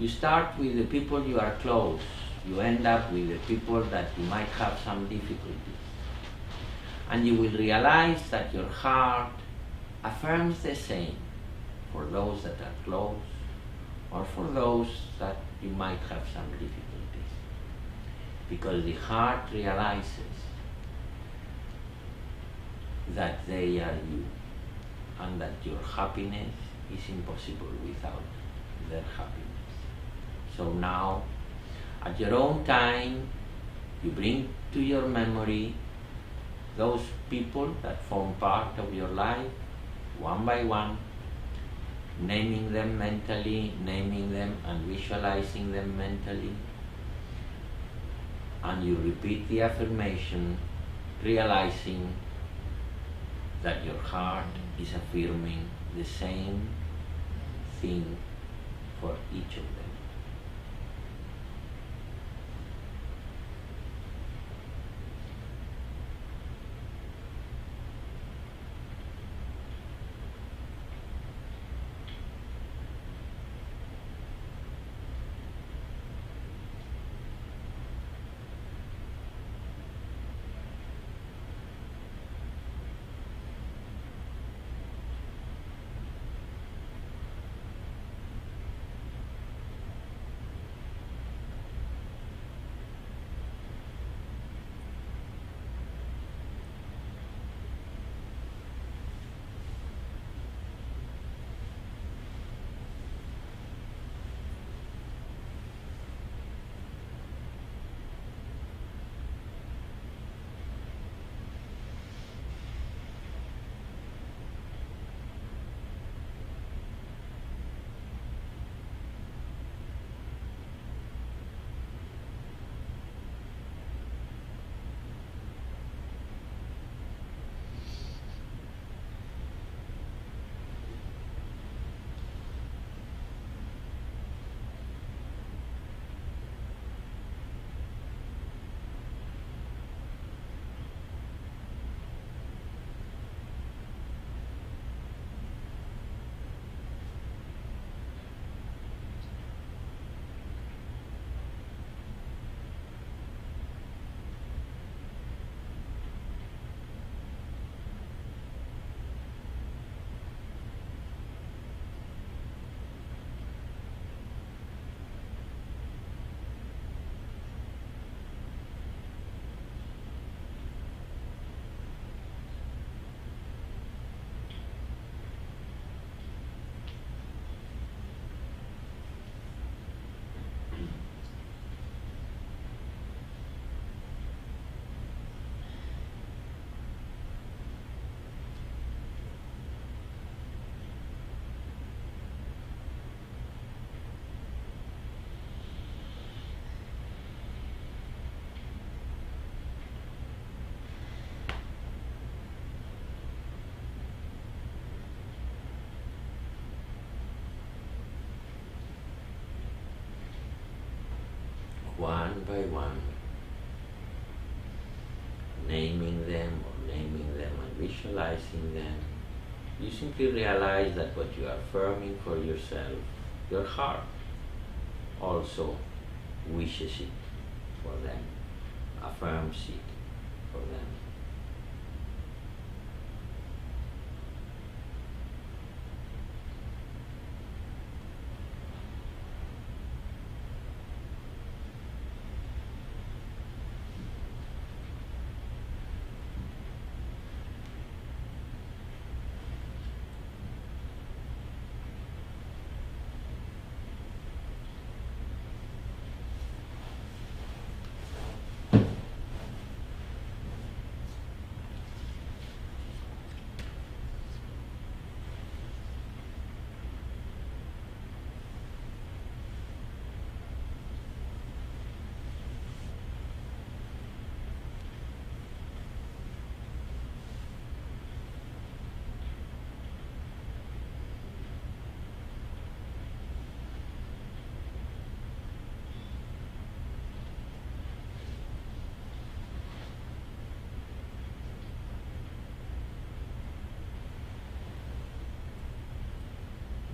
You start with the people you are close. You end up with the people that you might have some difficulties. And you will realize that your heart affirms the same for those that are close or for those that you might have some difficulties. Because the heart realizes that they are you and that your happiness is impossible without their happiness. So now, at your own time, you bring to your memory those people that form part of your life, one by one, naming them mentally, naming them and visualizing them mentally. And you repeat the affirmation, realizing that your heart is affirming the same thing for each of them. one by one, naming them and visualizing them. You simply realize that what you are affirming for yourself, your heart also wishes it for them, affirms it for them.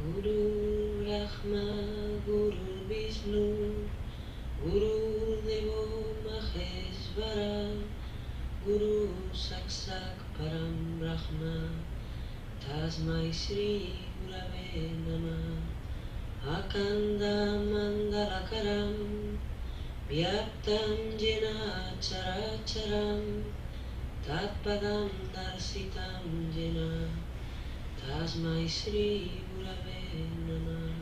Guru Brahma, Guru Vishnu, Guru Devo Maheshvara, Guru Saksak Param Brahma, Tasmai Shri Gurave Namah, Akanda Mandalakaram, Vyaptam Jena Characharam, Tatpadam Darsitam Jena, Tasmai Shri Gurave Namah.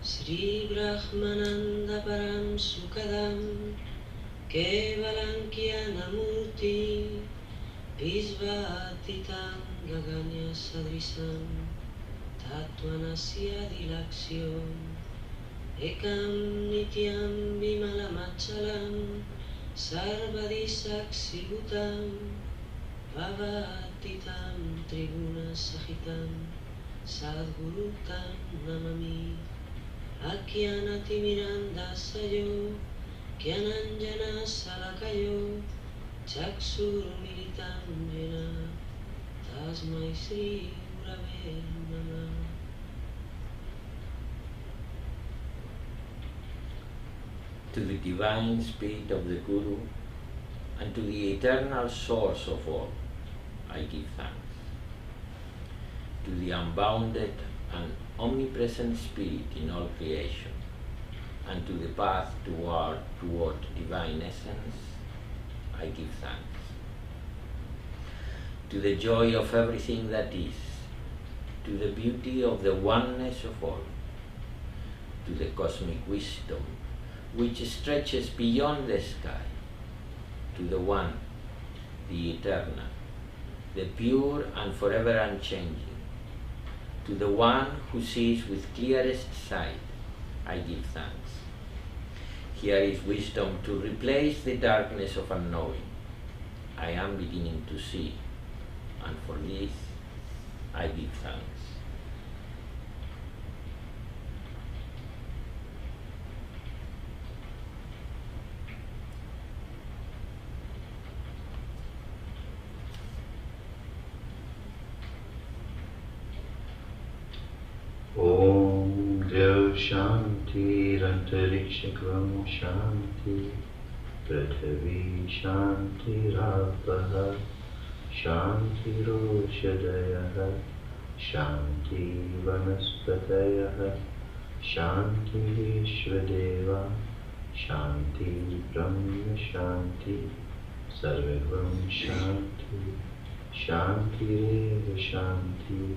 Shri Brahmananda Param Sukadam Kevalam Kyanamurti Visvatitam Gaganya Sadrisam Tattvanasya Dilaksyo Ekam Nityam Vimalamachalam Sarvadisaksibutam Bhavatitam Triguna Sahitam Sadgurutam Namami Akyanati Miranda Sayo Kyananjana Salakayo Chakshur Militam Jena Tasmai Shri Gurave Namah. To the divine spirit of the Guru and to the eternal source of all, I give thanks. To the unbounded and omnipresent spirit in all creation, and to the path toward divine essence, I give thanks. To the joy of everything that is, to the beauty of the oneness of all, to the cosmic wisdom which stretches beyond the sky, to the One, the Eternal, the pure and forever unchanging, to the One who sees with clearest sight, I give thanks. Here is wisdom to replace the darkness of unknowing. I am beginning to see, and for this I give thanks. Om Dev Shanti Rantarikshakram Shanti Prithvi Shanti Rapaha Shanti Roshadayaha Shanti Vanaspatayaha Shanti Vishwadeva Shanti Brahma Shanti Sarvam Shanti Shanti Reva Shanti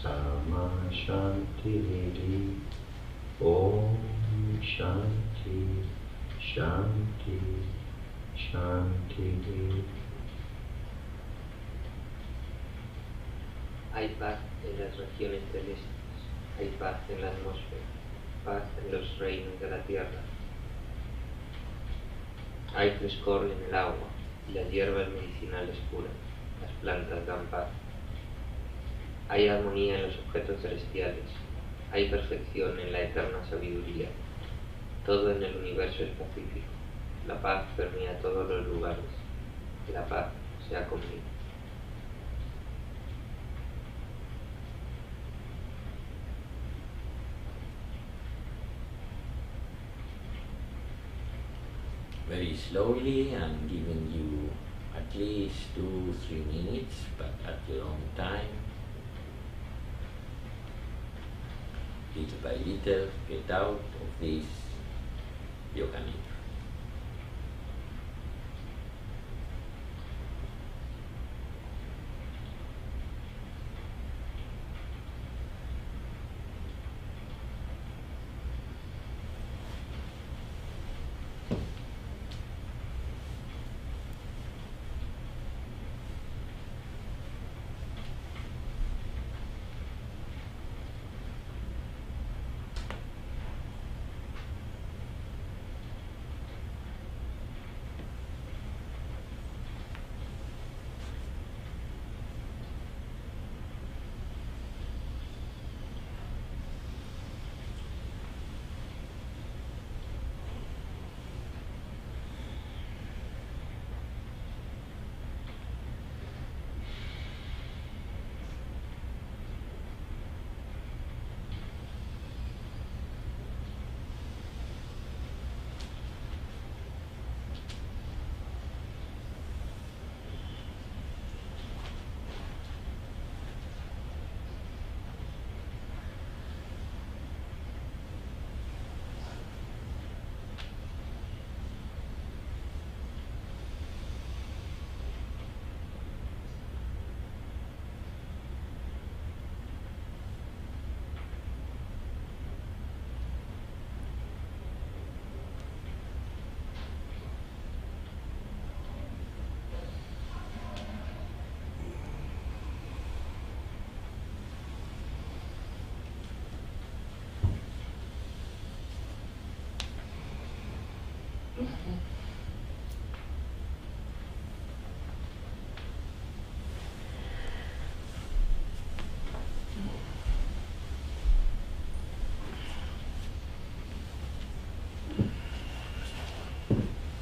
Sama Shanti Hiri Om Shanti Shanti Shanti. Hay paz en las regiones celestes, hay paz en la atmósfera, paz en los reinos de la tierra. Hay frescor en el agua y las hierbas medicinales curan, las plantas dan paz. Hay armonía en los objetos celestiales, hay perfección en la eterna sabiduría. Todo en el universo es pacífico. La paz permea todos los lugares. Que la paz sea conmigo. Very slowly, I'm giving you at least 2-3 minutes, but at your own time. Little by little, get out of this yoga nidra.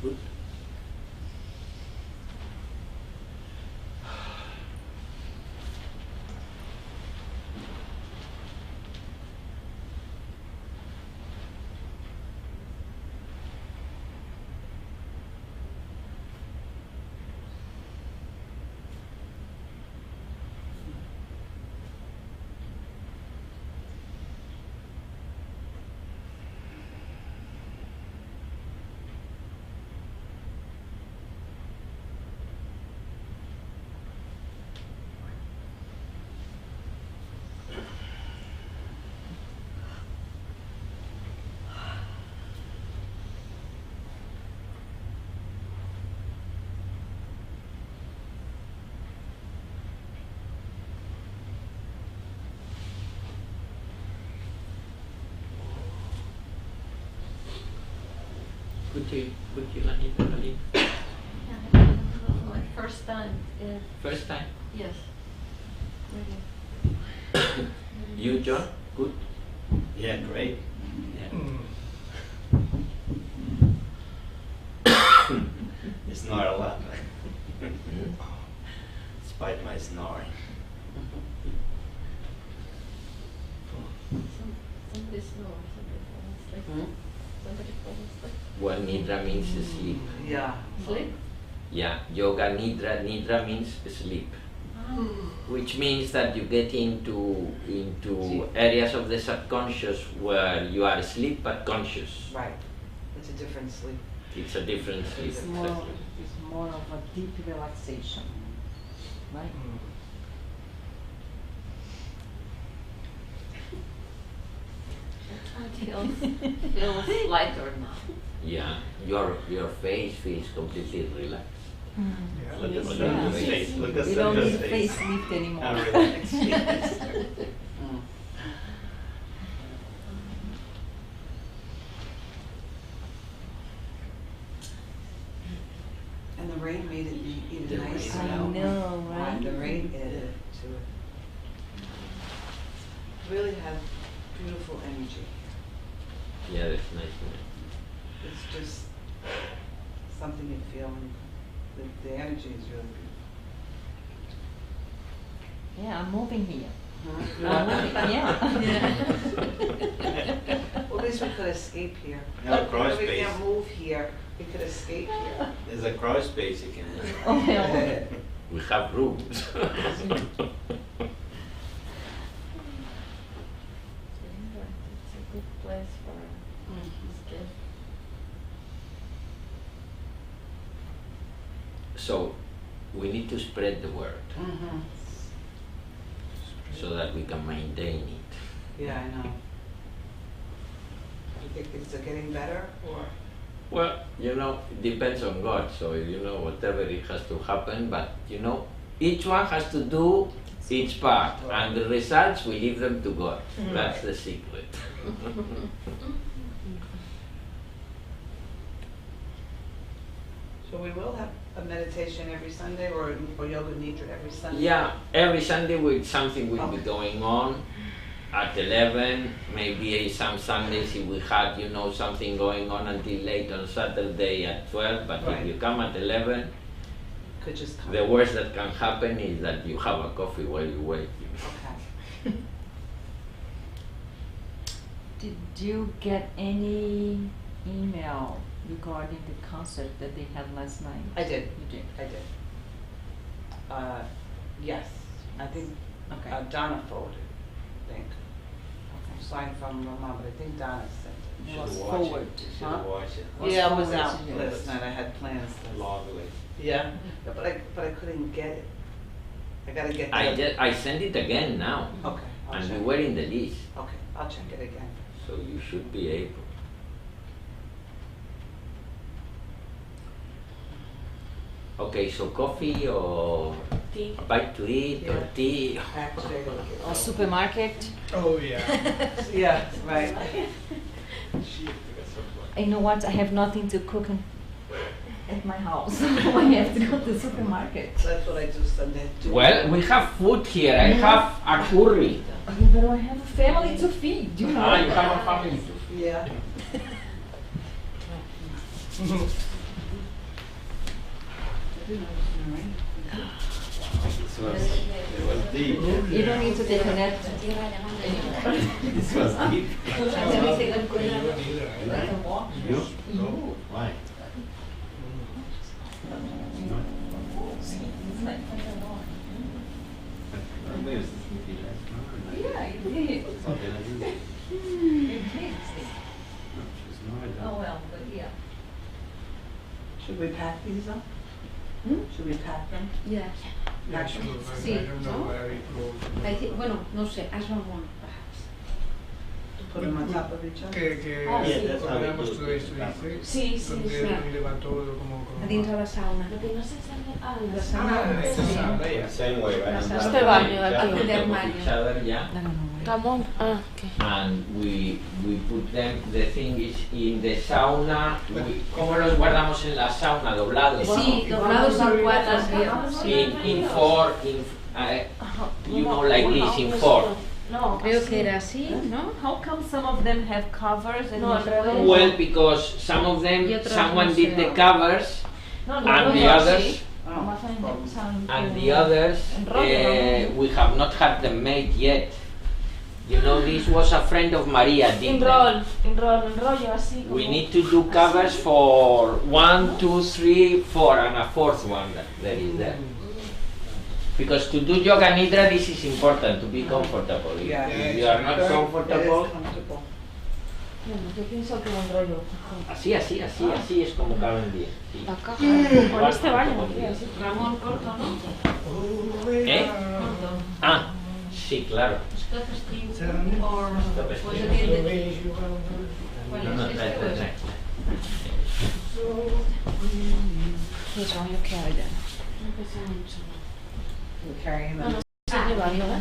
Good. Could you land it, Talia? Yeah, my first time. First time? Yes. Really. You, John? Good? Yeah, great. It's not a lot, despite my snoring. Somebody snores, somebody falls asleep. Somebody falls asleep. Well, Nidra means sleep. Yeah. Sleep? Yeah, yoga Nidra. Nidra means sleep. Which means that you get into areas of the subconscious where you are asleep but conscious. Right. It's a different sleep. It's a different sleep. It's more of a deep relaxation, right? Feels lighter now. Yeah, your face feels completely relaxed. Yeah, look at Yes. Linda's face. Look at We don't Linda's need face. facelift anymore. How relaxed she is. And the rain made it even The nicer. rain, I know, right? The rain added to it. Really have beautiful energy. Yeah, that's nice. just something you feel, and the energy is really beautiful. Yeah, I'm moving here. Huh? I'm moving, yeah. Well, at least we could escape here. No, crawl If we space. can't move here, we could escape here. There's a crawl space you can. Oh, yeah. We have rooms. It's a good place for this kid. So we need to spread the word Mm-hmm. so that we can maintain it. Yeah, I know. You think things are getting better, or? Well, it depends on God. So, whatever it has to happen, but, each one has to do its part, and the results we leave them to God. That's the secret. So we will have a meditation every Sunday, or yoga nidra every Sunday? Yeah, every Sunday something will be Okay. going on at 11. Maybe some Sundays if we had, something going on until late on Saturday at 12. But Right. if you come at 11, Could just come. the worst that can happen is that you have a coffee while you wait. Okay. Did you get any email regarding the concert that they had last night? I did. You did? I did. Yes, I think Okay. Donna forwarded, I think. Okay. Signed from Mama, but I think Donna sent it. You Was should watch forward, it. You should huh? watch it. Was Yeah, I was forward out to you. last night, I had plans to. Lovely. Yeah, but I couldn't get it. I gotta get that. I sent it again now, Okay, I'll and check. you were in the list, Okay, I'll check it again. so you should be able. Okay, so coffee or a bite to eat or Yeah. tea. Actually, I gotta get Or it. supermarket? Oh, yeah. Yeah, right. You know what? I have nothing to cook at my house. I have to go to the supermarket. That's what I do Sunday too. Well, we have food here. I have a curry. But I have a family to feed, you know. Ah, you have a family. Yeah. It was deep. You don't need to take a nap. This was deep. You? You. Why? Yeah, you did. You did. Oh, well, but yeah. Should we pack these up? Should we pack them? Yeah. Yeah, sure. Sí, I don't know ¿no? where it goes. I think, bueno, no sé, hazlo one, perhaps. Put them on top of each other? Que Ah, sí. ordenamos todo esto, dice. Sí, sí, Donde sí. arriba todo como... Adentro de la sauna. Lo que no sé es la sauna. Ah, esta Sí. sala, ya. Same way, right? Este baño de aquí. On De top of armario. each other, yeah. Ramón, And we put them, the thing is, in the sauna, ¿cómo los guardamos en la sauna? Doblados. Sí, doblados en cuadras. In four, like this, in four. No, creo que era así, ¿no? How come some of them have covers and No, al others revés. don't? Well, because some of them, Y otros someone no did sé. the covers, No, and the no, others, sí. Más o menos son and como the others, enrollo, ¿no? we have not had them made yet. This was a friend of Maria did them. enrollo así. We need to do covers for 1, 2, 3, 4, and a fourth one that is there. Because to do yoga nidra, this is important to be comfortable. Yeah. If you are not It is comfortable, comfortable. Yo pienso que un enrollo. así es como caben bien. Sí. Acá, con este baño. Ramón, corto, ¿no? ¿Eh? Ah, sí, claro. Stop stream or Stop was stream. it in the... No, no, trae. Here's all your carry then. No pesa mucho. We're carrying them. Se lleva, ¿no?